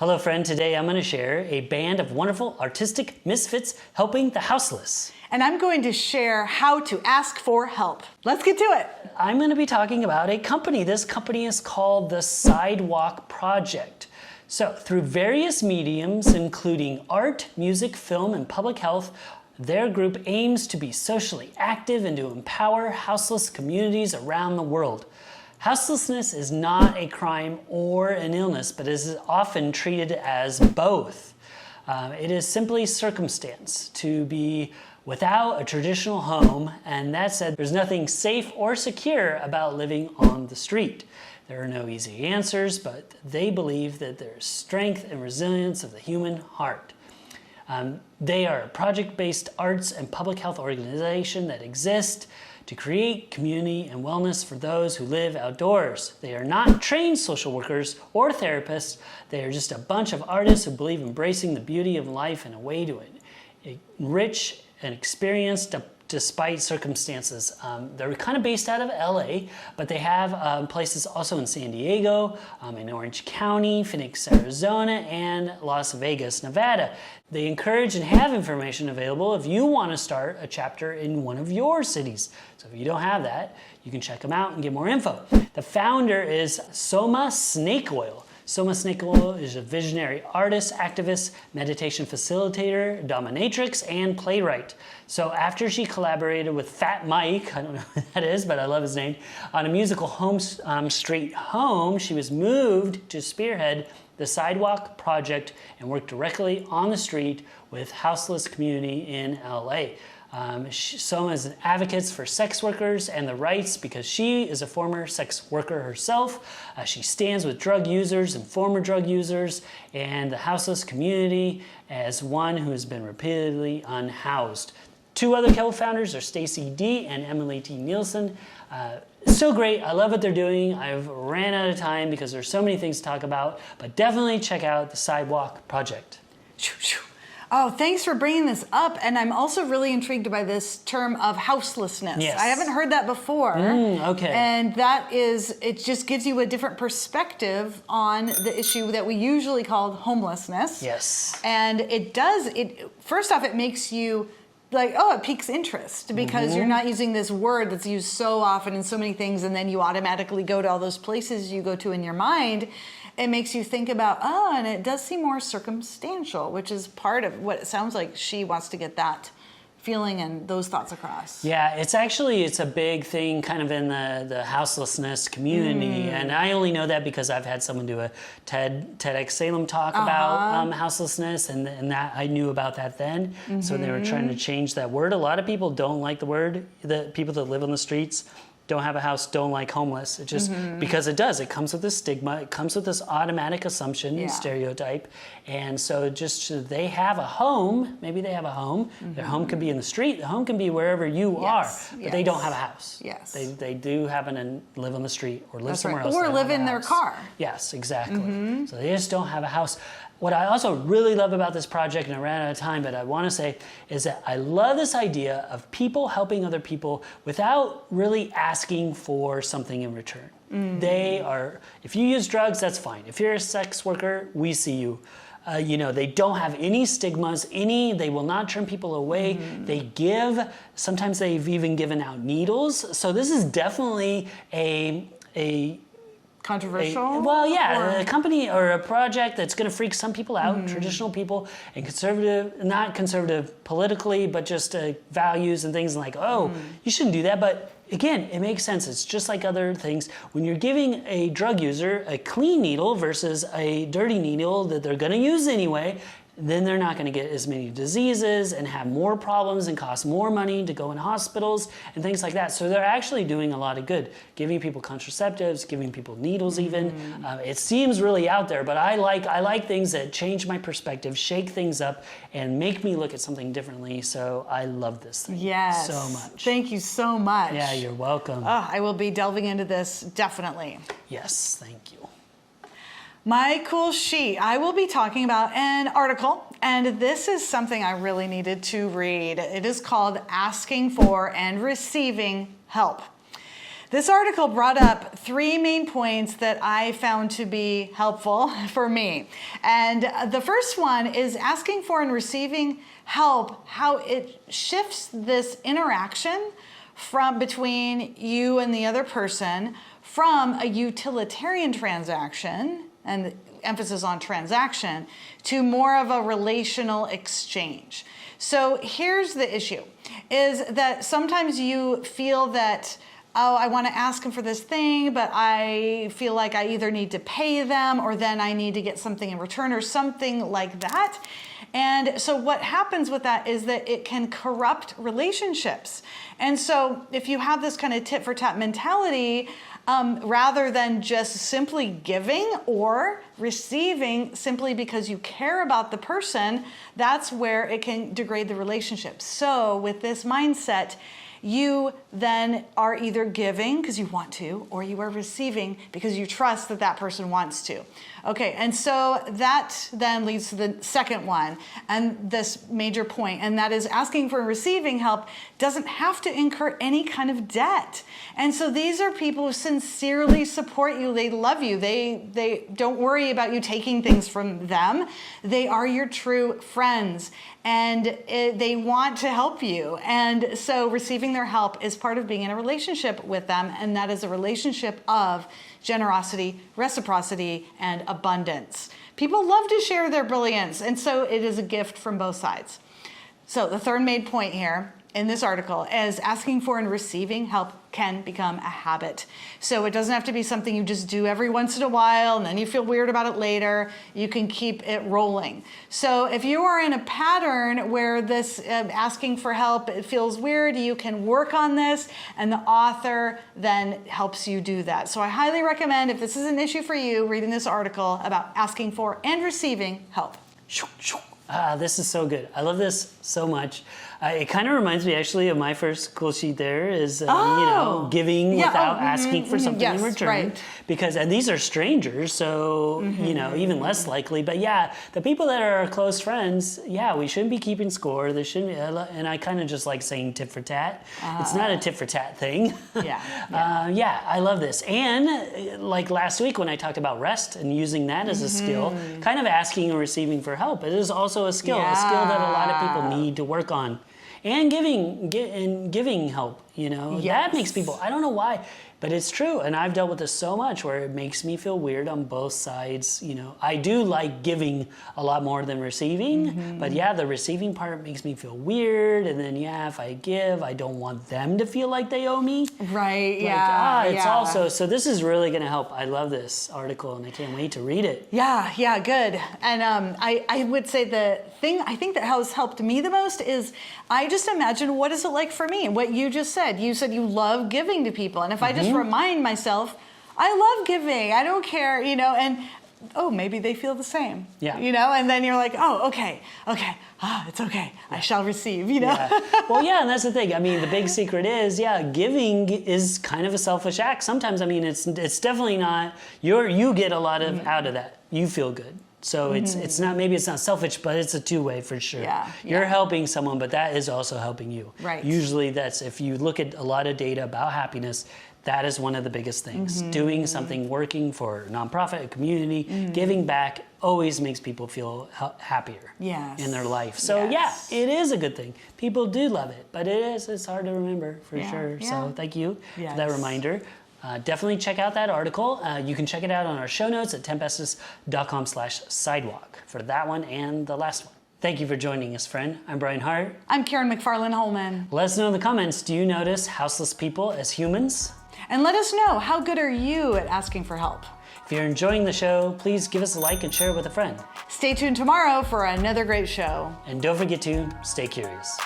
Hello friend, today I'm going to share a band of wonderful artistic misfits helping the houseless. And I'm going to share how to ask for help. Let's get to it. I'm going to be talking about a company. This company is called the Sidewalk Project. So through various mediums, including art, music, film, and public health, their group aims to be socially active and to empower houseless communities around the world. Houselessness is not a crime or an illness, but is often treated as both. It is simply circumstance to be without a traditional home, and that said, there's nothing safe or secure about living on the street. There are no easy answers, but they believe that there's strength and resilience of the human heart. They are a project-based arts and public health organization that exists to create community and wellness for those who live outdoors. They are not trained social workers or therapists. They are just a bunch of artists who believe embracing the beauty of life in a way to enrich and experience despite circumstances. They're kind of based out of LA, but they have places also in San Diego, in Orange County, Phoenix, Arizona, and Las Vegas, Nevada. They encourage and have information available if you want to start a chapter in one of your cities. So if you don't have that, you can check them out and get more info. The founder is Soma Snake Oil. Soma Snake Oil is a visionary artist, activist, meditation facilitator, dominatrix, and playwright. So after she collaborated with Fat Mike, I don't know who that is, but I love his name, on a musical Home Street Home, she was moved to spearhead the Sidewalk Project and work directly on the street with houseless community in LA. Soma is an advocate for sex workers and the rights because she is a former sex worker herself. She stands with drug users and former drug users and the houseless community as one who has been repeatedly unhoused. Two other co-founders are Stacy D and Emily T. Nielsen. So great. I love what they're doing. I've ran out of time because there's so many things to talk about, but definitely check out the Sidewalk Project. Oh, thanks for bringing this up. And I'm also really intrigued by this term of houselessness. Yes. I haven't heard that before. Okay. And that is, it just gives you a different perspective on the issue that we usually call homelessness. Yes. And first off, it makes you like, oh, it piques interest because you're not using this word that's used so often in so many things, and then you automatically go to all those places you go to in your mind. It makes you think about, oh, and it does seem more circumstantial, which is part of what it sounds like she wants to get that feeling and those thoughts across. Yeah, it's a big thing kind of in the houselessness community. And I only know that because I've had someone do a TEDx Salem talk about houselessness, and that I knew about that then. So they were trying to change that word. A lot of people don't like the word, the people that live on the streets don't have a house, don't like homeless. It just, because it does. It comes with this stigma. It comes with this automatic assumption, stereotype. And so just they have a home, maybe they have a home. Their home can be in the street. The home can be wherever you are, but they don't have a house. Yes. They do happen to live on the street or live somewhere else. Or live in their car. Yes, exactly. So they just don't have a house. What I also really love about this project, and I ran out of time, but I want to say, is that I love this idea of people helping other people without really asking for something in return. They are, if you use drugs, that's fine. If you're a sex worker, we see you. They don't have any stigmas, they will not turn people away. They give, sometimes they've even given out needles. So this is definitely a controversial? A company or a project that's going to freak some people out, traditional people, and conservative, not conservative politically, but just values and things like, you shouldn't do that. But again, it makes sense. It's just like other things. When you're giving a drug user a clean needle versus a dirty needle that they're going to use anyway, then they're not going to get as many diseases and have more problems and cost more money to go in hospitals and things like that. So they're actually doing a lot of good, giving people contraceptives, giving people needles even. It seems really out there, but I like things that change my perspective, shake things up, and make me look at something differently. So I love this thing so much. Thank you so much. Yeah, you're welcome. I will be delving into this, definitely. Yes, thank you. My cool sheet. I will be talking about an article, and this is something I really needed to read. It is called Asking for and Receiving Help. This article brought up 3 main points that I found to be helpful for me. And the first one is asking for and receiving help, how it shifts this interaction from between you and the other person from a utilitarian transaction, and the emphasis on transaction, to more of a relational exchange. So here's the issue, is that sometimes you feel that, oh, I want to ask them for this thing, but I feel like I either need to pay them or then I need to get something in return or something like that. And so what happens with that is that it can corrupt relationships. And so if you have this kind of tit for tat mentality, rather than just simply giving or receiving simply because you care about the person, that's where it can degrade the relationship. So with this mindset, you then are either giving because you want to, or you are receiving because you trust that that person wants to. Okay, and so that then leads to the second one, and this major point, and that is asking for and receiving help doesn't have to incur any kind of debt. And so these are people who sincerely support you. They love you. They don't worry about you taking things from them. They are your true friends, and they want to help you. And so receiving their help is part of being in a relationship with them, and that is a relationship of generosity, reciprocity, and abundance. People love to share their brilliance, and so it is a gift from both sides. So the third main point here in this article is asking for and receiving help can become a habit. So it doesn't have to be something you just do every once in a while and then you feel weird about it later. You can keep it rolling. So if you are in a pattern where this asking for help, it feels weird, you can work on this, and the author then helps you do that. So I highly recommend, if this is an issue for you, reading this article about asking for and receiving help. This is so good. I love this so much. It kind of reminds me actually of my first cool sheet there is, giving without asking for something in return. Right. Because, and these are strangers, so, even less likely. But yeah, the people that are our close friends, we shouldn't be keeping score. They shouldn't, and I kind of just like saying tit for tat. It's not a tit for tat thing. I love this. And like last week when I talked about rest and using that as a skill, kind of asking and receiving for help, it is also a skill that a lot of people need to work on. And giving help, that makes people, I don't know why, but it's true. And I've dealt with this so much where it makes me feel weird on both sides. I do like giving a lot more than receiving, but the receiving part makes me feel weird. And then, if I give, I don't want them to feel like they owe me. Right, It's also, so this is really going to help. I love this article and I can't wait to read it. Yeah, good. And I would say the thing I think that has helped me the most is I just imagine what is it like for me? What you just said. You said you love giving to people. And if I just remind myself, I love giving, I don't care, and maybe they feel the same. And then you're like, okay, it's okay, I shall receive, Well, and that's the thing. I mean, the big secret is, giving is kind of a selfish act. Sometimes, I mean, it's definitely not, you get a lot of out of that. You feel good. So it's not, maybe it's not selfish, but it's a two-way for sure. You're helping someone, but that is also helping you. Right. Usually that's, if you look at a lot of data about happiness, that is one of the biggest things. Doing something, working for a nonprofit, a community, giving back always makes people feel happier in their life. So it is a good thing. People do love it, but it's hard to remember for sure. So thank you for that reminder. Definitely check out that article. You can check it out on our show notes at tempestest.com/sidewalk for that one and the last one. Thank you for joining us, friend. I'm Brian Hart. I'm Karen McFarland-Holman. Let us know in the comments, do you notice houseless people as humans? And let us know, how good are you at asking for help? If you're enjoying the show, please give us a like and share it with a friend. Stay tuned tomorrow for another great show. And don't forget to stay curious.